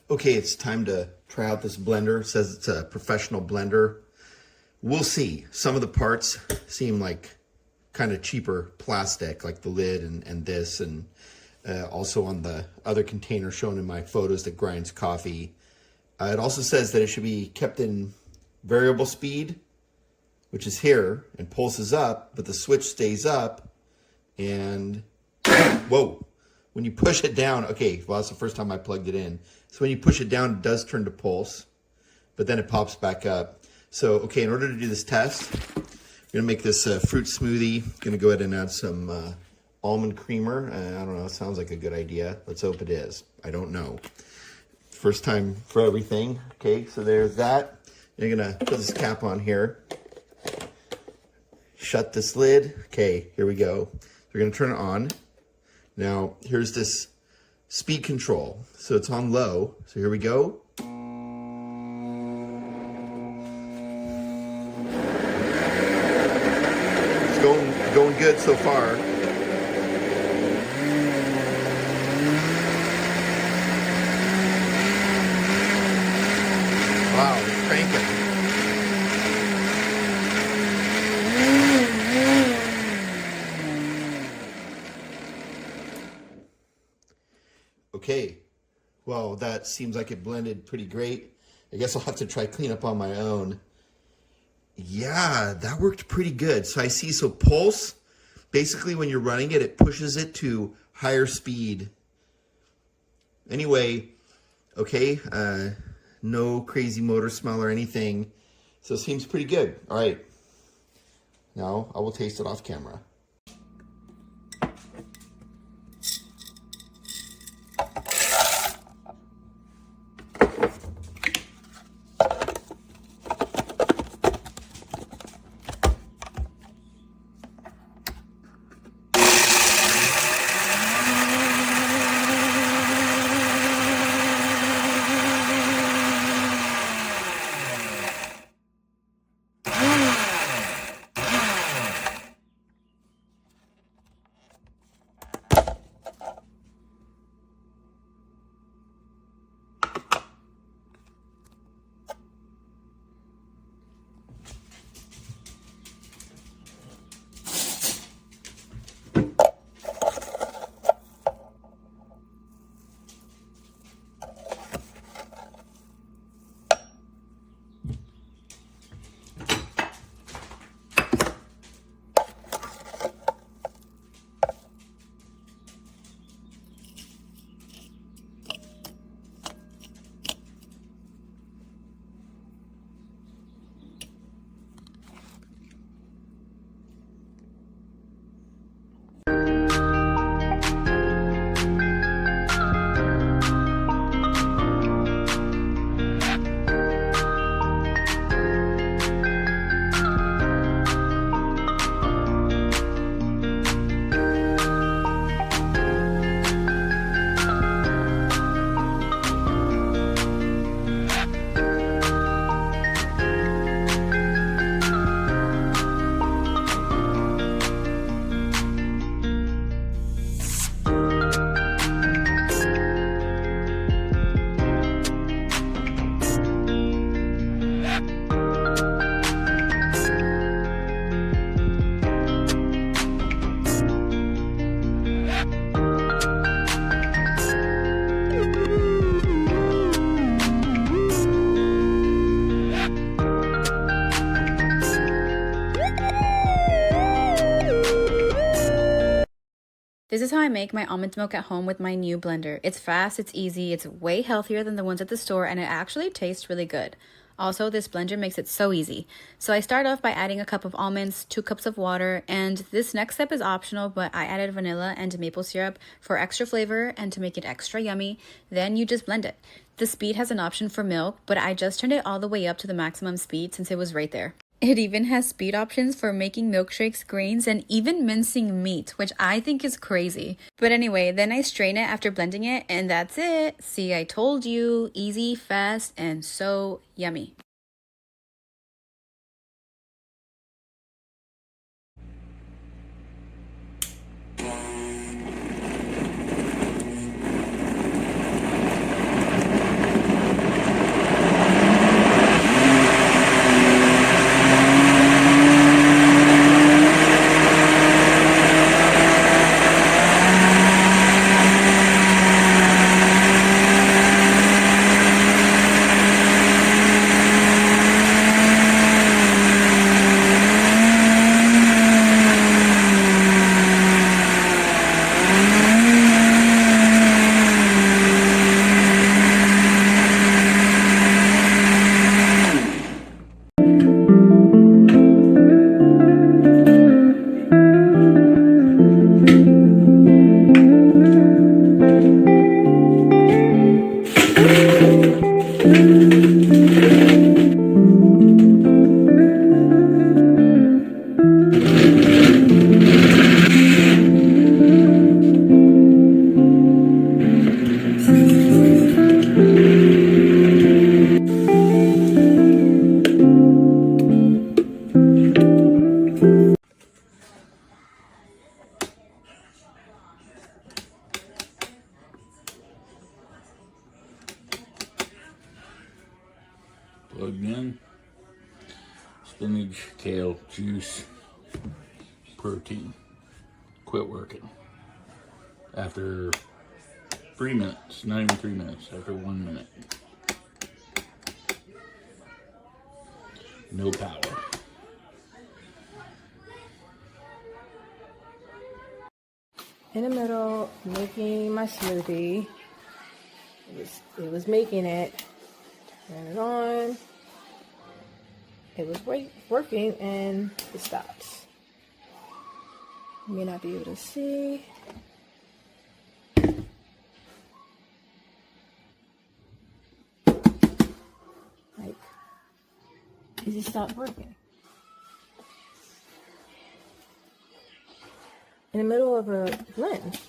Okay, it's time to try out this blender. It says it's a professional blender. We'll see. Some of the parts seem like kind of cheaper plastic, like the lid and this, and also on the other container shown in my photos that grinds coffee. It also says that it should be kept in variable speed, which is here, and pulses up, but the switch stays up, and whoa. When you push it down, okay, well, that's the first time I plugged it in. So when you push it down, it does turn to pulse, but then it pops back up. So, okay, in order to do this test, I'm gonna make this fruit smoothie. Gonna go ahead and add some almond creamer. I don't know, it sounds like a good idea. Let's hope it is. I don't know. First time for everything. Okay, so there's that. You're gonna put this cap on here. Shut this lid. Okay, here we go. We're gonna turn it on. Now, here's this speed control. So it's on low. So here we go. It's going good so far. Wow, it's cranking. Okay, well, that seems like it blended pretty great. I guess I'll have to try clean up on my own. Yeah, that worked pretty good. So I see, so pulse, basically when you're running it, it pushes it to higher speed. Anyway, okay, no crazy motor smell or anything. So it seems pretty good. All right, now I will taste it off camera. This is how I make my almond milk at home with my new blender. It's fast, it's easy, it's way healthier than the ones at the store, and it actually tastes really good. Also, this blender makes it so easy. So I start off by adding a cup of almonds, 2 cups of water, and this next step is optional, but I added vanilla and maple syrup for extra flavor and to make it extra yummy. Then you just blend it. The speed has an option for milk, but I just turned it all the way up to the maximum speed since it was right there. It even has speed options for making milkshakes, grains, and even mincing meat, which I think is crazy. But anyway, then I strain it after blending it, and that's it. See, I told you, easy, fast, and so yummy. Plugged in. Spinach, kale, juice, protein. Quit working. After 3 minutes, not even 3 minutes, after 1 minute. No power. In the middle, making my smoothie. It was making it. Turn it on. It was working and it stops. You may not be able to see. Like, it just stopped working. In the middle of a blend.